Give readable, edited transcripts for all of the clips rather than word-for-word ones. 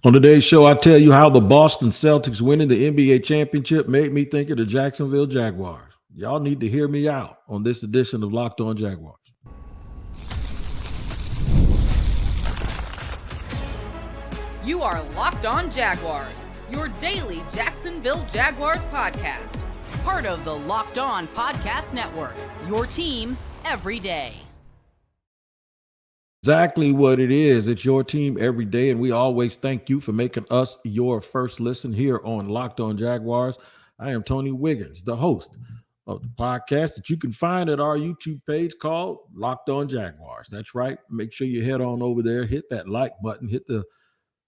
On today's show, I tell you how the Boston Celtics winning the NBA championship made me think of the Jacksonville Jaguars. Y'all need to hear me out on this edition of Locked On Jaguars. You are Locked On Jaguars, your daily Jacksonville Jaguars podcast. Part of the Locked On Podcast Network, your team every day. Exactly what it is. It's your team every day, and we always thank you for making us your first listen here on Locked On Jaguars. I am Tony Wiggins, the host of the podcast that you can find at our YouTube page called Locked On Jaguars. That's right. Make sure you head on over there, hit that like button, hit the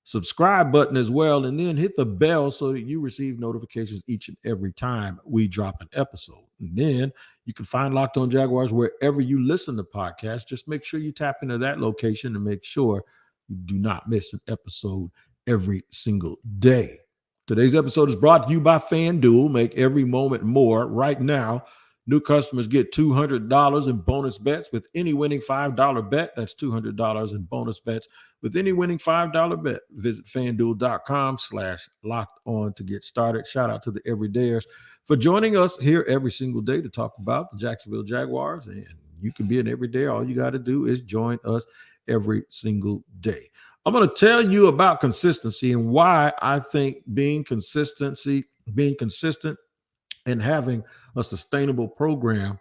subscribe button as well, and then hit the bell so that you receive notifications each and every time we drop an episode. And then you can find Locked On Jaguars wherever you listen to podcasts. Just make sure you tap into that location and make sure you do not miss an episode every single day. Today's episode is brought to you by FanDuel. Make every moment more. Right now, new customers get $200 in bonus bets with any winning $5 bet. That's $200 in bonus bets with any winning $5 bet. Visit FanDuel.com/locked-on to get started. Shout out to the everydayers for joining us here every single day to talk about the Jacksonville Jaguars. And you can be an everyday. All you got to do is join us every single day. I'm going to tell you about consistency and why I think being consistent and having a sustainable program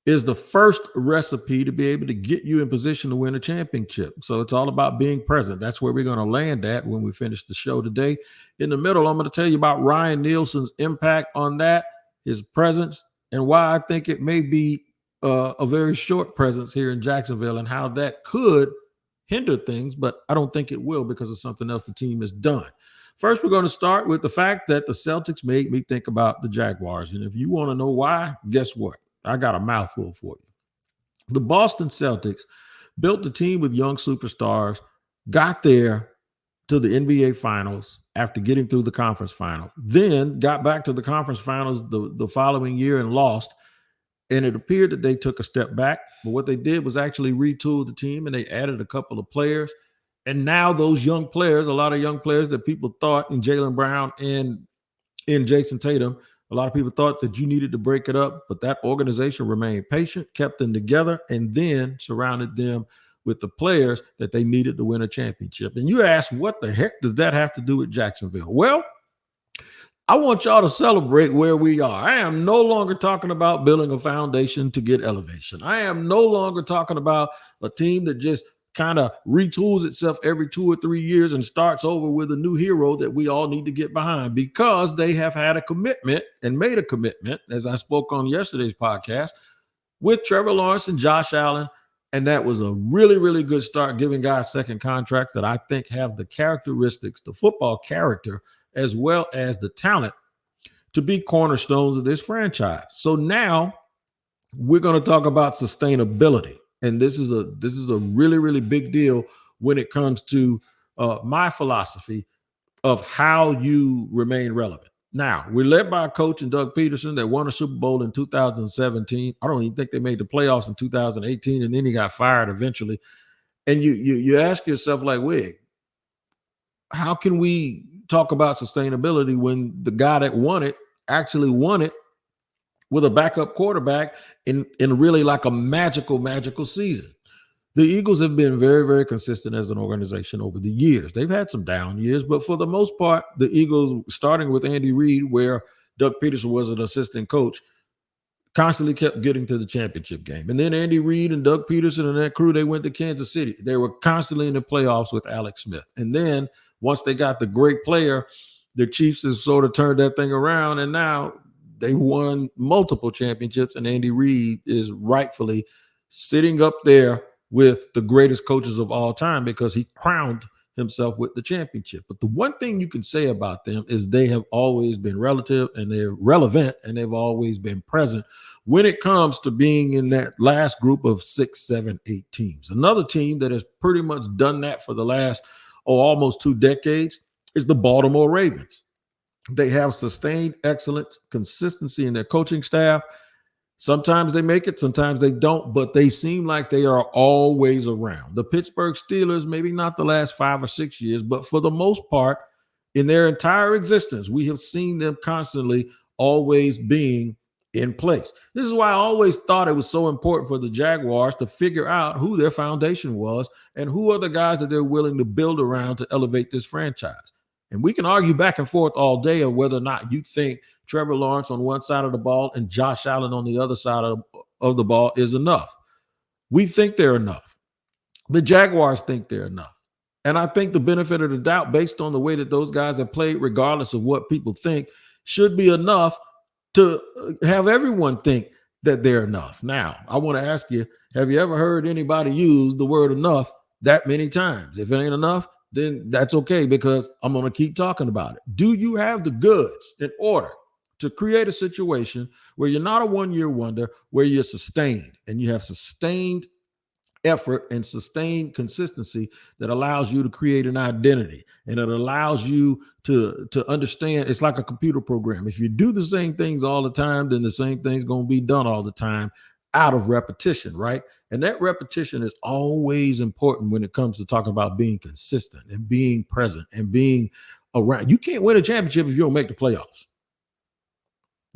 is the first recipe to be able to get you in position to win a championship. So it's all about being present. That's where we're going to land at when we finish the show today. In the middle, I'm going to tell you about Ryan Nielsen's impact on that, his presence, and why I think it may be a very short presence here in Jacksonville and how that could hinder things, but I don't think it will because of something else the team has done. First, we're going to start with the fact that the Celtics made me think about the Jaguars. And if you want to know why, guess what? I got a mouthful for you. The Boston Celtics built the team with young superstars, got there to the NBA Finals after getting through the conference final, then got back to the conference finals the following year and lost. And it appeared that they took a step back. But what they did was actually retool the team, and they added a couple of players. And now those young players, a lot of young players that people thought in Jaylen Brown and in Jason Tatum, a lot of people thought that you needed to break it up, but that organization remained patient, kept them together, and then surrounded them with the players that they needed to win a championship. And you ask, what the heck does that have to do with Jacksonville? Well, I want y'all to celebrate where we are. I am no longer talking about building a foundation to get elevation. I am no longer talking about a team that just kind of retools itself every 2 or 3 years and starts over with a new hero that we all need to get behind, because they have had a commitment and made a commitment, as I spoke on yesterday's podcast, with Trevor Lawrence and Josh Allen. And that was a really, really good start, giving guys second contracts that I think have the characteristics, the football character, as well as the talent to be cornerstones of this franchise. So now we're going to talk about sustainability. And this is a really, really big deal when it comes to my philosophy of how you remain relevant. Now, we're led by a coach in Doug Peterson that won a Super Bowl in 2017. I don't even think they made the playoffs in 2018, and then he got fired eventually. And you ask yourself, like, wait, how can we talk about sustainability when the guy that won it actually won it with a backup quarterback in really like a magical season? The Eagles have been very, very consistent as an organization over the years. They've had some down years, but for the most part, the Eagles, starting with Andy Reid, where Doug Peterson was an assistant coach, constantly kept getting to the championship game. And then Andy Reid and Doug Peterson and that crew, they went to Kansas City. They were constantly in the playoffs with Alex Smith. And then once they got the great player, the Chiefs have sort of turned that thing around, and now they won multiple championships, and Andy Reid is rightfully sitting up there with the greatest coaches of all time because he crowned himself with the championship. But the one thing you can say about them is they have always been relative, and they're relevant, and they've always been present when it comes to being in that last group of 6, 7, 8 teams. Another team that has pretty much done that for the last almost 2 decades is the Baltimore Ravens. They have sustained excellence, consistency in their coaching staff, Sometimes they make it, sometimes they don't, but they seem like they are always around. The Pittsburgh Steelers, maybe not the last 5 or 6 years, but for the most part, in their entire existence, we have seen them constantly always being in place. This is why I always thought it was so important for the Jaguars to figure out who their foundation was and who are the guys that they're willing to build around to elevate this franchise. And we can argue back and forth all day of whether or not you think Trevor Lawrence on one side of the ball and Josh Allen on the other side of the ball is enough. We think they're enough. The Jaguars think they're enough. And I think the benefit of the doubt, based on the way that those guys have played, regardless of what people think, should be enough to have everyone think that they're enough. Now, I want to ask you, have you ever heard anybody use the word enough that many times? If it ain't enough, then that's okay, because I'm going to keep talking about it. Do you have the goods in order to create a situation where you're not a one-year wonder, where you're sustained and you have sustained effort and sustained consistency that allows you to create an identity, and it allows you to understand? It's like a computer program. If you do the same things all the time, then the same thing's going to be done all the time out of repetition, right? And that repetition is always important when it comes to talking about being consistent and being present and being around. You can't win a championship if you don't make the playoffs.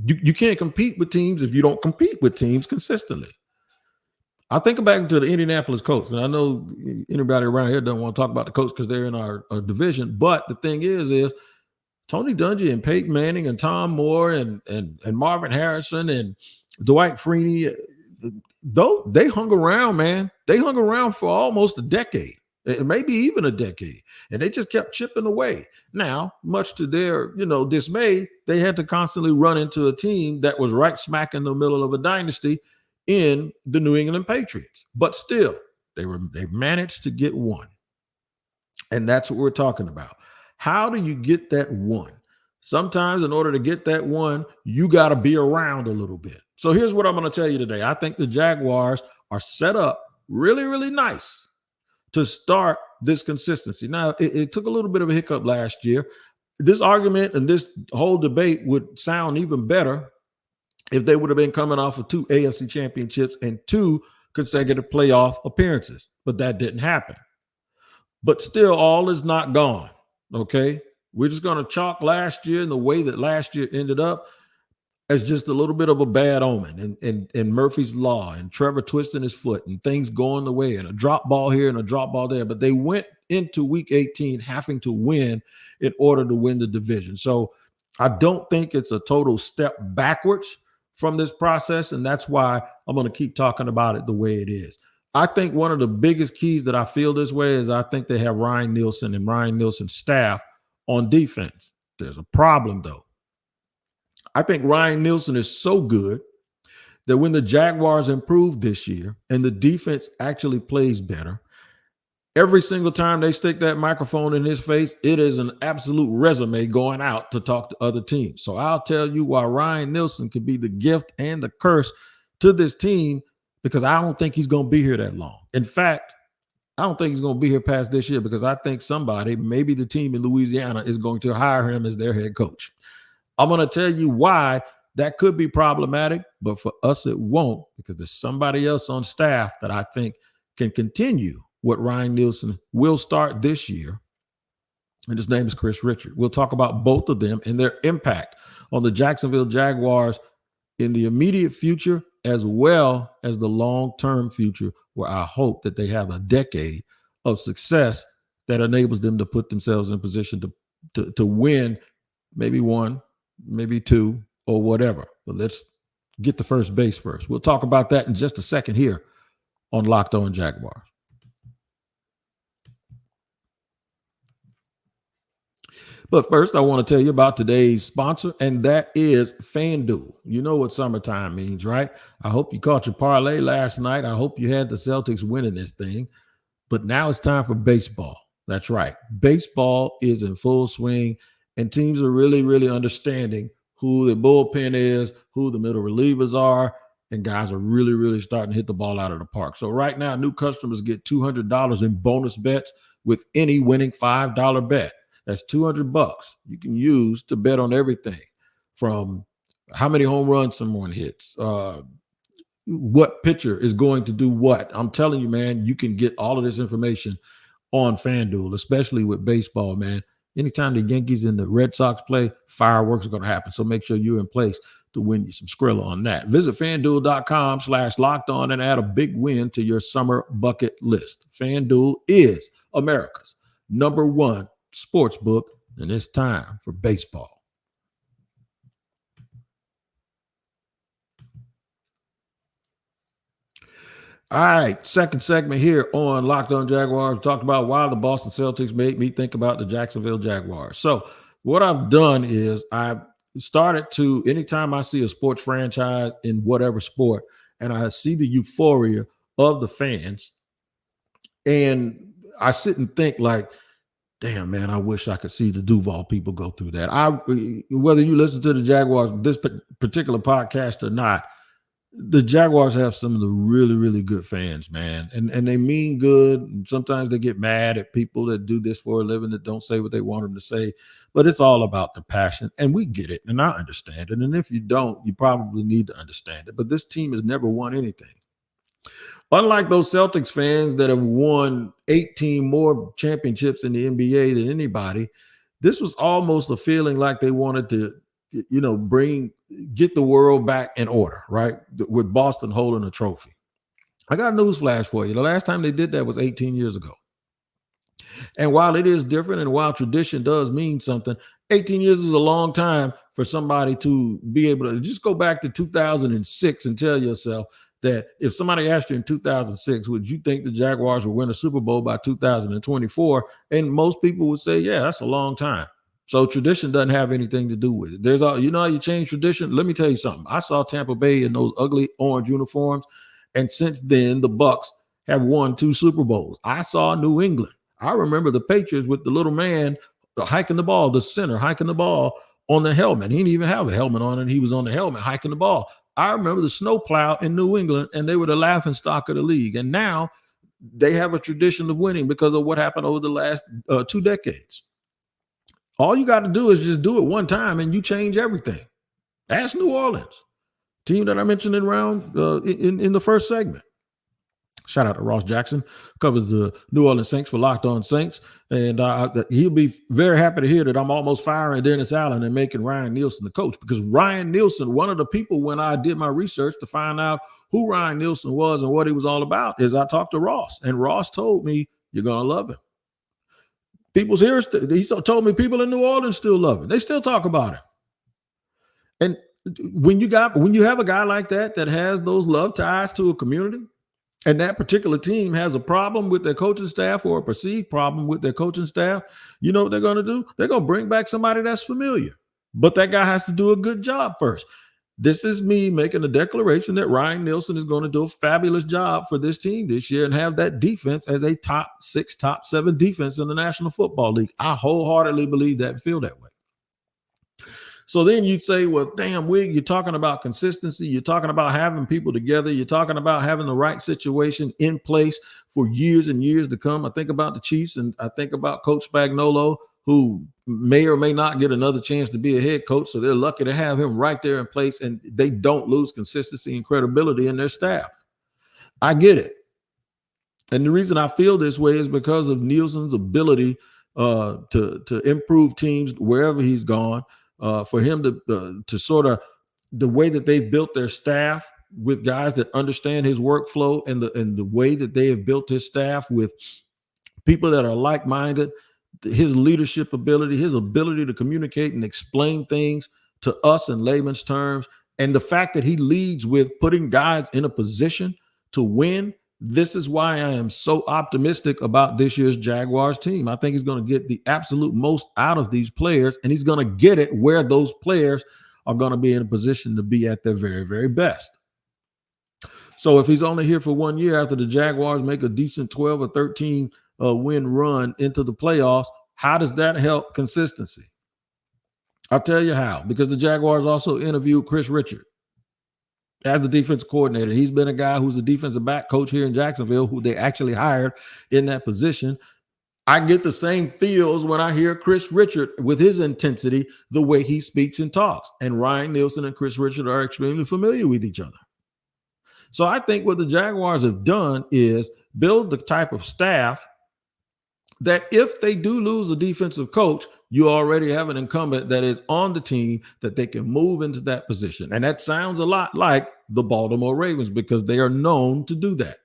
You can't compete with teams if you don't compete with teams consistently. I think back to the Indianapolis Colts, and I know anybody around here doesn't want to talk about the Colts because they're in our division. But the thing is Tony Dungy and Peyton Manning and Tom Moore and Marvin Harrison and Dwight Freeney, though they hung around, man. They hung around for almost a decade, maybe even a decade, and they just kept chipping away. Now, much to their dismay, they had to constantly run into a team that was right smack in the middle of a dynasty in the New England Patriots. But still, they managed to get one. And that's what we're talking about. How do you get that one? Sometimes in order to get that one, you got to be around a little bit. So here's what I'm going to tell you today. I think the Jaguars are set up really, really nice to start this consistency. Now, it took a little bit of a hiccup last year. This argument and this whole debate would sound even better if they would have been coming off of 2 AFC championships and 2 consecutive playoff appearances. But that didn't happen. But still, all is not gone, okay? We're just going to chalk last year and the way that last year ended up as just a little bit of a bad omen and Murphy's Law and Trevor twisting his foot and things going the way and a drop ball here and a drop ball there. But they went into week 18 having to win in order to win the division. So I don't think it's a total step backwards from this process, and that's why I'm going to keep talking about it the way it is. I think one of the biggest keys that I feel this way is I think they have Ryan Nielsen and Ryan Nielsen's staff on defense. There's a problem, though. I think Ryan Nielsen is so good that when the Jaguars improve this year and the defense actually plays better, every single time they stick that microphone in his face, it is an absolute resume going out to talk to other teams. So I'll tell you why Ryan Nielsen could be the gift and the curse to this team, because I don't think he's going to be here that long. In fact, I don't think he's going to be here past this year, because I think somebody, maybe the team in Louisiana, is going to hire him as their head coach. I'm going to tell you why that could be problematic, but for us it won't, because there's somebody else on staff that I think can continue what Ryan Nielsen will start this year, and his name is Chris Richard. We'll talk about both of them and their impact on the Jacksonville Jaguars in the immediate future, as well as the long-term future, where I hope that they have a decade of success that enables them to put themselves in position to win maybe 1, maybe 2, or whatever. But let's get to first base first. We'll talk about that in just a second here on Locked On Jaguars. But first, I want to tell you about today's sponsor, and that is FanDuel. You know what summertime means, right? I hope you caught your parlay last night. I hope you had the Celtics winning this thing. But now it's time for baseball. That's right. Baseball is in full swing, and teams are really, really understanding who the bullpen is, who the middle relievers are, and guys are really, really starting to hit the ball out of the park. So right now, new customers get $200 in bonus bets with any winning $5 bet. That's $200 you can use to bet on everything, from how many home runs someone hits, what pitcher is going to do what. I'm telling you, man, you can get all of this information on FanDuel, especially with baseball, man. Anytime the Yankees and the Red Sox play, fireworks are going to happen. So make sure you're in place to win you some Skrilla on that. Visit FanDuel.com/lockedon and add a big win to your summer bucket list. FanDuel is America's #1 sports book, and it's time for baseball. All right, second segment here on Locked On Jaguars. We talked about why the Boston Celtics made me think about the Jacksonville Jaguars. So what I've done is I've started to, anytime I see a sports franchise in whatever sport, and I see the euphoria of the fans, and I sit and think like, damn, man, I wish I could see the Duval people go through that. Whether you listen to the Jaguars, this particular podcast or not, the Jaguars have some of the really, really good fans, man. And they mean good. And sometimes they get mad at people that do this for a living that don't say what they want them to say. But it's all about the passion. And we get it. And I understand it. And if you don't, you probably need to understand it. But this team has never won anything. Unlike those Celtics fans that have won 18 more championships in the NBA than anybody, this was almost a feeling like they wanted to, get the world back in order, right? With Boston holding a trophy. I got a news flash for you. The last time they did that was 18 years ago. And while it is different and while tradition does mean something, 18 years is a long time for somebody to be able to just go back to 2006 and tell yourself that if somebody asked you in 2006, would you think the Jaguars would win a Super Bowl by 2024? And most people would say, yeah, that's a long time. So tradition doesn't have anything to do with it. There's how you change tradition. Let me tell you something. I saw Tampa Bay in those ugly orange uniforms, and since then the Bucs have won 2 Super Bowls. I saw New England. I remember the Patriots with the little man hiking the ball, the center hiking the ball on the helmet. He didn't even have a helmet on, and he was on the helmet hiking the ball. I remember the snowplow in New England, and they were the laughing stock of the league. And now they have a tradition of winning because of what happened over the last 2 decades. All you got to do is just do it one time and you change everything. Ask New Orleans, team that I mentioned in the first segment. Shout out to Ross Jackson, covers the New Orleans Saints for Locked On Saints. And he'll be very happy to hear that I'm almost firing Dennis Allen and making Ryan Nielsen the coach, because Ryan Nielsen, one of the people when I did my research to find out who Ryan Nielsen was and what he was all about is I talked to Ross, and Ross told me, you're going to love him. People's here, he told me people in New Orleans still love it. They still talk about it. And when you have a guy like that has those love ties to a community, and that particular team has a problem with their coaching staff or a perceived problem with their coaching staff, you know what they're going to do? They're going to bring back somebody that's familiar. But that guy has to do a good job first. This is me making a declaration that Ryan Nielsen is going to do a fabulous job for this team this year and have that defense as a top 6, top 7 defense in the National Football League. I wholeheartedly believe that and feel that way. So then you'd say, well, damn, Wig, you're talking about consistency. You're talking about having people together. You're talking about having the right situation in place for years and years to come. I think about the Chiefs, and I think about Coach Spagnuolo, who may or may not get another chance to be a head coach. So they're lucky to have him right there in place, and they don't lose consistency and credibility in their staff. I get it. And the reason I feel this way is because of Nielsen's ability to improve teams wherever he's gone, for him to sort of the way that they've built their staff with guys that understand his workflow, and the way that they have built his staff with people that are like-minded, his leadership ability, his ability to communicate and explain things to us in layman's terms, and the fact that he leads with putting guys in a position to win. This is why I am so optimistic about this year's Jaguars team. I think he's going to get the absolute most out of these players, and he's going to get it where those players are going to be in a position to be at their very, very best. So if he's only here for 1 year after the Jaguars make a decent 12 or 13 win run into the playoffs, how does that help consistency? I'll tell you how, because the Jaguars also interviewed Chris Richard as the defensive coordinator. He's been a guy who's a defensive back coach here in Jacksonville, who they actually hired in that position. I get the same feels when I hear Chris Richard with his intensity, the way he speaks and talks. And Ryan Nielsen and Chris Richard are extremely familiar with each other. So I think what the Jaguars have done is build the type of staff that if they do lose a defensive coach, you already have an incumbent that is on the team that they can move into that position. And that sounds a lot like the Baltimore Ravens because they are known to do that.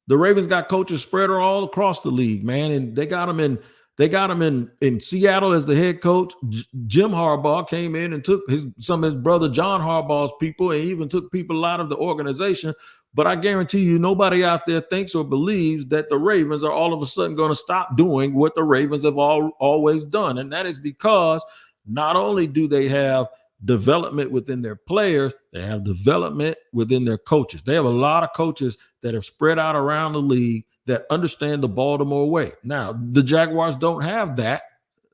The Ravens got coaches spread all across the league, man, and they got them in Seattle as the head coach. Jim Harbaugh came in and took some of his brother John Harbaugh's people and even took people out of the organization. But I guarantee you, nobody out there thinks or believes that the Ravens are all of a sudden going to stop doing what the Ravens have always done. And that is because not only do they have development within their players, they have development within their coaches. They have a lot of coaches that have spread out around the league that understand the Baltimore way. Now, the Jaguars don't have that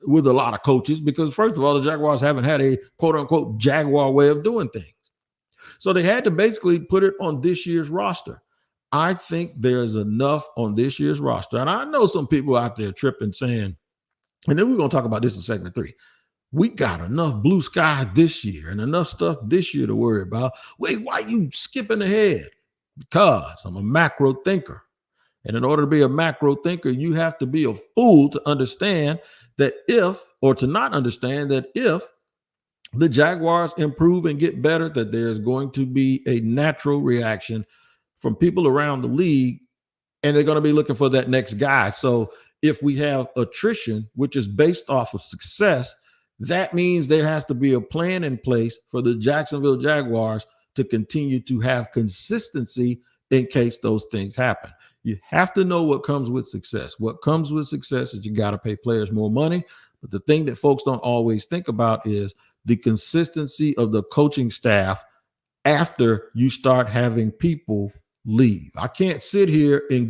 with a lot of coaches because, first of all, the Jaguars haven't had a quote-unquote Jaguar way of doing things. So they had to basically put it on this year's roster. I think there's enough on this year's roster. And I know some people out there tripping saying, and then we're going to talk about this in segment 3. We got enough blue sky this year and enough stuff this year to worry about. Wait, why you skipping ahead? Because I'm a macro thinker. And in order to be a macro thinker, you have to be a fool to understand that if the Jaguars improve and get better, that there's going to be a natural reaction from people around the league, and they're going to be looking for that next guy. So if we have attrition, which is based off of success, that means there has to be a plan in place for the Jacksonville Jaguars to continue to have consistency in case those things happen. You have to know what comes with success. What comes with success is you got to pay players more money. But the thing that folks don't always think about is the consistency of the coaching staff after you start having people leave. I can't sit here in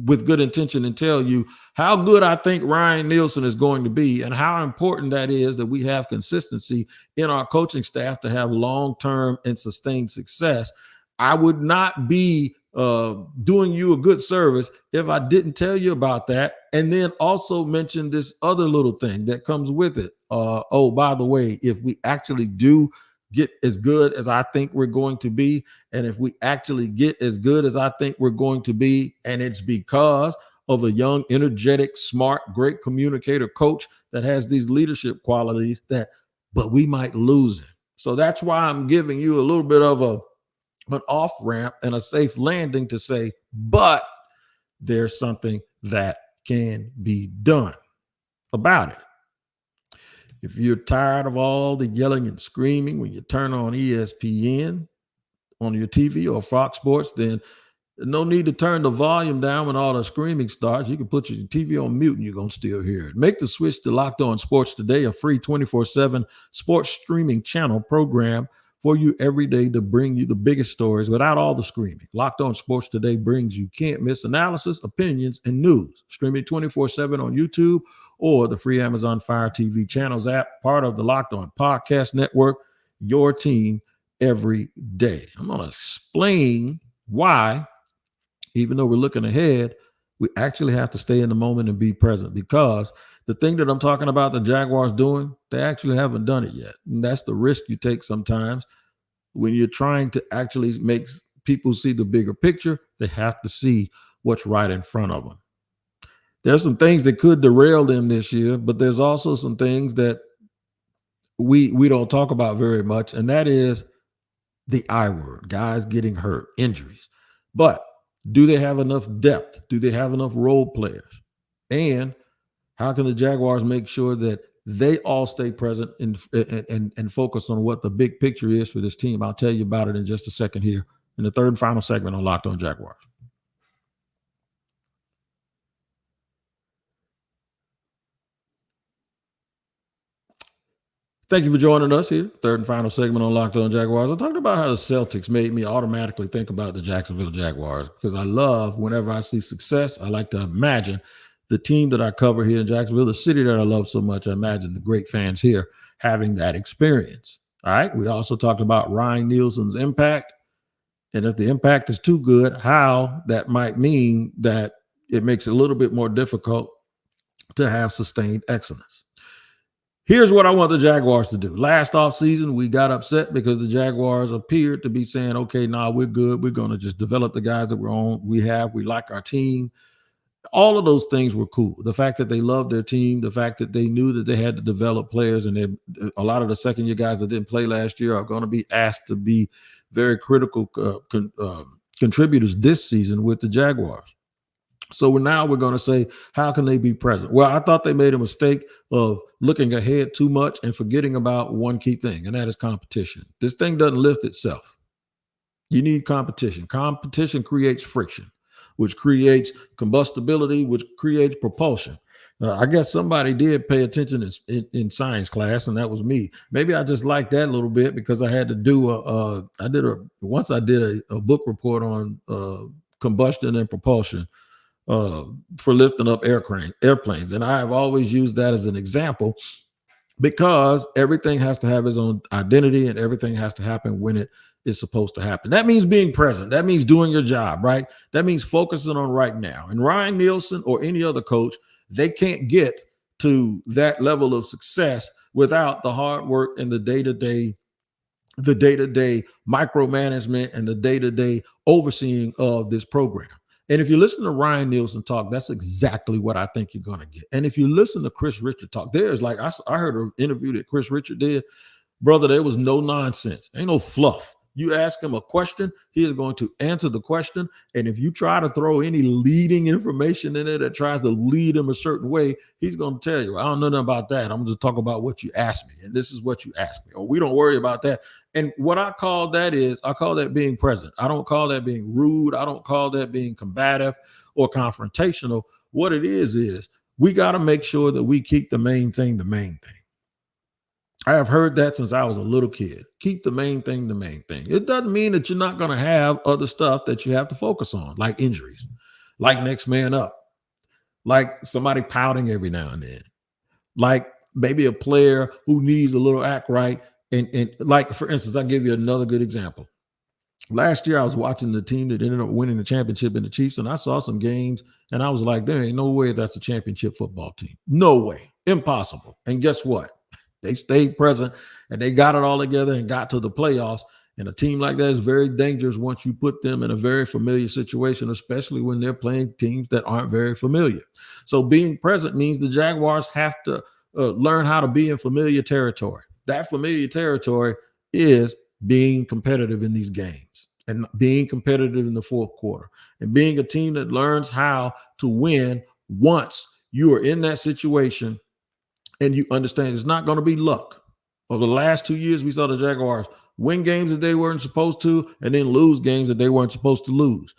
with good intention and tell you how good I think Ryan Nielsen is going to be and how important that is that we have consistency in our coaching staff to have long-term and sustained success. I would not be doing you a good service if I didn't tell you about that and then also mention this other little thing that comes with it. Oh, by the way, if we actually do get as good as I think we're going to be, and if we actually get as good as I think we're going to be, and it's because of a young, energetic, smart, great communicator coach that has these leadership qualities but we might lose him. So that's why I'm giving you a little bit of an off ramp and a safe landing to say, but there's something that can be done about it. If you're tired of all the yelling and screaming when you turn on ESPN on your TV or Fox Sports, then no need to turn the volume down when all the screaming starts. You can put your TV on mute and you're going to still hear it. Make the switch to Locked On Sports Today, a free 24/7 sports streaming channel program for you every day to bring you the biggest stories without all the screaming. Locked On Sports Today brings you can't miss analysis, opinions, and news. Streaming 24/7 on YouTube or the free Amazon Fire TV channels app, part of the Locked On Podcast Network, your team every day. I'm going to explain why, even though we're looking ahead, we actually have to stay in the moment and be present, because the thing that I'm talking about the Jaguars doing, they actually haven't done it yet. And that's the risk you take sometimes when you're trying to actually make people see the bigger picture. They have to see what's right in front of them. There's some things that could derail them this year, but there's also some things that we don't talk about very much, and that is the I word, guys getting hurt, injuries. But do they have enough depth? Do they have enough role players? And how can the Jaguars make sure that they all stay present and focus on what the big picture is for this team? I'll tell you about it in just a second here in the third and final segment on Locked On Jaguars. Thank you for joining us here. Third and final segment on Locked On Jaguars. I talked about how the Celtics made me automatically think about the Jacksonville Jaguars, because I love, whenever I see success, I like to imagine the team that I cover here in Jacksonville, the city that I love so much. I imagine the great fans here having that experience. All right. We also talked about Ryan Nielsen's impact. And if the impact is too good, how that might mean that it makes it a little bit more difficult to have sustained excellence. Here's what I want the Jaguars to do. Last offseason, we got upset because the Jaguars appeared to be saying, okay, we're good. We're going to just develop the guys that we like our team. All of those things were cool. The fact that they loved their team, the fact that they knew that they had to develop players, and a lot of the second-year guys that didn't play last year are going to be asked to be very critical contributors this season with the Jaguars. So now we're going to say, how can they be present? Well, I thought they made a mistake of looking ahead too much and forgetting about one key thing, and that is competition. This thing doesn't lift itself. You need competition. Competition creates friction, which creates combustibility, which creates propulsion. I guess somebody did pay attention in science class, and that was me. Maybe I just liked that a little bit because I had to do I did a book report on combustion and propulsion for lifting up airplanes. And I have always used that as an example because everything has to have its own identity and everything has to happen when it is supposed to happen. That means being present. That means doing your job, right? That means focusing on right now. And Ryan Nielsen or any other coach, they can't get to that level of success without the hard work and the day-to-day micromanagement and the day-to-day overseeing of this program. And if you listen to Ryan Nielsen talk, that's exactly what I think you're going to get. And if you listen to Chris Richard talk, there's like, I heard an interview that Chris Richard did. Brother, there was no nonsense. Ain't no fluff. You ask him a question, he is going to answer the question. And if you try to throw any leading information in there that tries to lead him a certain way, he's going to tell you, I don't know nothing about that. I'm just talking about what you asked me. And this is what you asked me. Or we don't worry about that. And what I call that being present. I don't call that being rude. I don't call that being combative or confrontational. What it is we got to make sure that we keep the main thing the main thing. I have heard that since I was a little kid. Keep the main thing the main thing. It doesn't mean that you're not going to have other stuff that you have to focus on, like injuries, like next man up, like somebody pouting every now and then, like maybe a player who needs a little act right. And like, for instance, I'll give you another good example. Last year, I was watching the team that ended up winning the championship in the Chiefs, and I saw some games, and I was like, there ain't no way that's a championship football team. No way. Impossible. And guess what? They stayed present and they got it all together and got to the playoffs. And a team like that is very dangerous once you put them in a very familiar situation, especially when they're playing teams that aren't very familiar. So being present means the Jaguars have to learn how to be in familiar territory. That familiar territory is being competitive in these games and being competitive in the fourth quarter and being a team that learns how to win once you are in that situation. And you understand it's not going to be luck. Over the last 2 years, we saw the Jaguars win games that they weren't supposed to and then lose games that they weren't supposed to lose.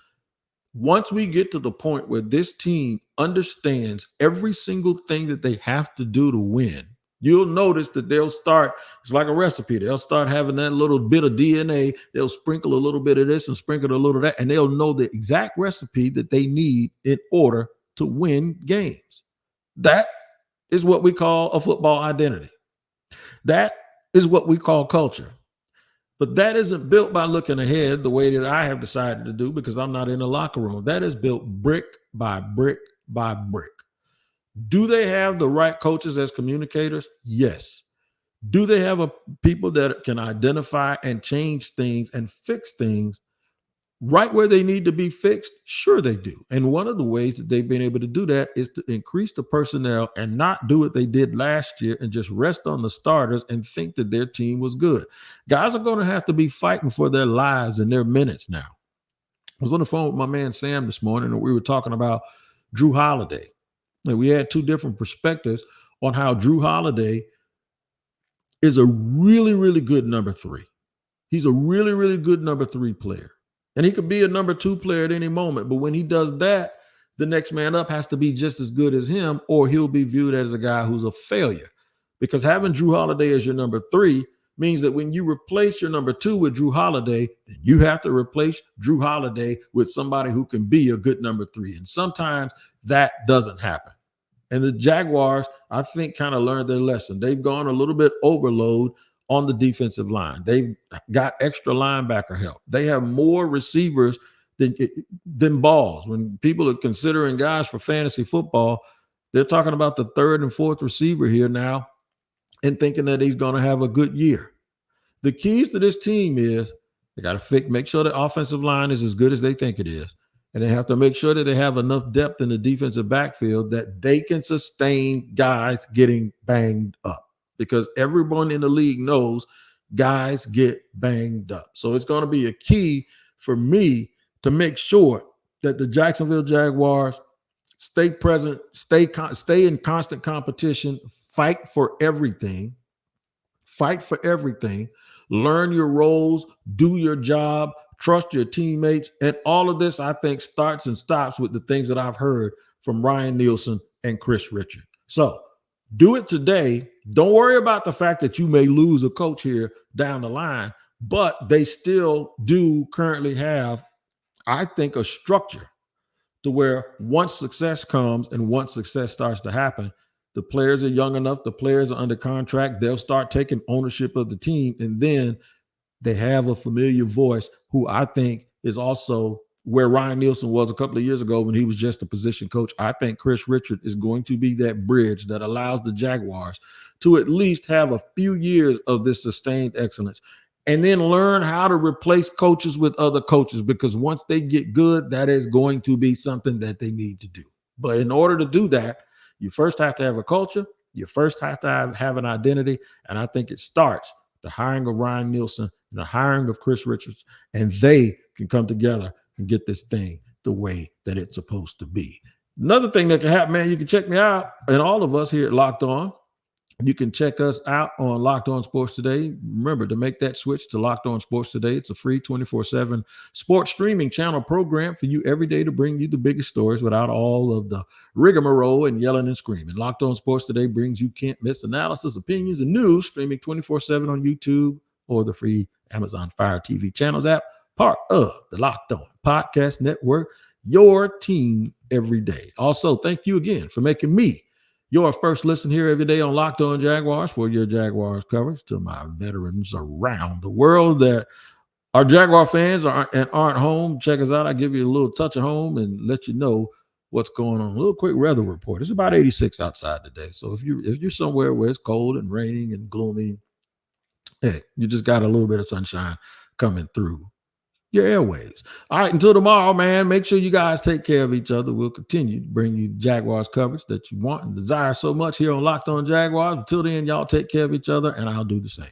Once we get to the point where this team understands every single thing that they have to do to win, you'll notice that they'll start, it's like a recipe. They'll start having that little bit of DNA. They'll sprinkle a little bit of this and sprinkle a little of that, and they'll know the exact recipe that they need in order to win games. That is what we call a football identity. That is what we call culture. But that isn't built by looking ahead the way that I have decided to do because I'm not in the locker room. That is built brick by brick by brick. Do they have the right coaches as communicators? Yes. Do they have people that can identify and change things and fix things right where they need to be fixed? Sure they do. And one of the ways that they've been able to do that is to increase the personnel and not do what they did last year and just rest on the starters and think that their team was good. Guys are going to have to be fighting for their lives and their minutes now. I was on the phone with my man Sam this morning and we were talking about Drew Holiday. And we had two different perspectives on how Drew Holiday is a really, really good number three. He's a really, really good number three player. And he could be a number two player at any moment. But when he does that, the next man up has to be just as good as him, or he'll be viewed as a guy who's a failure. Because having Drew Holiday as your number three means that when you replace your number two with Drew Holiday, then you have to replace Drew Holiday with somebody who can be a good number three. And sometimes that doesn't happen. And the Jaguars, I think, kind of learned their lesson. They've gone a little bit overload on the defensive line. They've got extra linebacker help. They have more receivers than balls. When people are considering guys for fantasy football, they're talking about the third and fourth receiver here now and thinking that he's going to have a good year. The keys to this team is they got to make sure the offensive line is as good as they think it is. And they have to make sure that they have enough depth in the defensive backfield that they can sustain guys getting banged up, because everyone in the league knows guys get banged up. So it's going to be a key for me to make sure that the Jacksonville Jaguars stay present, stay in constant competition, fight for everything, learn your roles, do your job, trust your teammates. And all of this, I think, starts and stops with the things that I've heard from Ryan Nielsen and Chris Richard. So do it today. Don't worry about the fact that you may lose a coach here down the line, but they still do currently have, I think, a structure to where once success comes and once success starts to happen, the players are young enough, the players are under contract, they'll start taking ownership of the team, and then they have a familiar voice who I think is also where Ryan Nielsen was a couple of years ago when he was just a position coach. I think Chris Richard is going to be that bridge that allows the Jaguars to at least have a few years of this sustained excellence and then learn how to replace coaches with other coaches, because once they get good, that is going to be something that they need to do. But in order to do that, you first have to have a culture. You first have to have an identity. And I think it starts the hiring of Ryan Nielsen and the hiring of Chris Richards, and they can come together and get this thing the way that it's supposed to be. Another thing that can happen, man, you can check me out and all of us here at Locked On. You can check us out on Locked On Sports Today. Remember to make that switch to Locked On Sports Today. It's a free 24/7 sports streaming channel program for you every day to bring you the biggest stories without all of the rigmarole and yelling and screaming. Locked On Sports Today brings you can't miss analysis, opinions, and news streaming 24/7 on YouTube or the free Amazon Fire TV channels app, part of the Locked On Podcast Network, your team every day. Also, thank you again for making me your first listen here every day on Locked On Jaguars for your Jaguars coverage. To my veterans around the world that are Jaguar fans and aren't home, check us out. I give you a little touch of home and let you know what's going on. A little quick weather report. It's about 86 outside today. So if you're somewhere where it's cold and raining and gloomy, hey, you just got a little bit of sunshine coming through your airwaves. All right, until tomorrow, man, make sure you guys take care of each other. We'll continue to bring you the Jaguars coverage that you want and desire so much here on Locked On Jaguars. Until then, y'all take care of each other, and I'll do the same.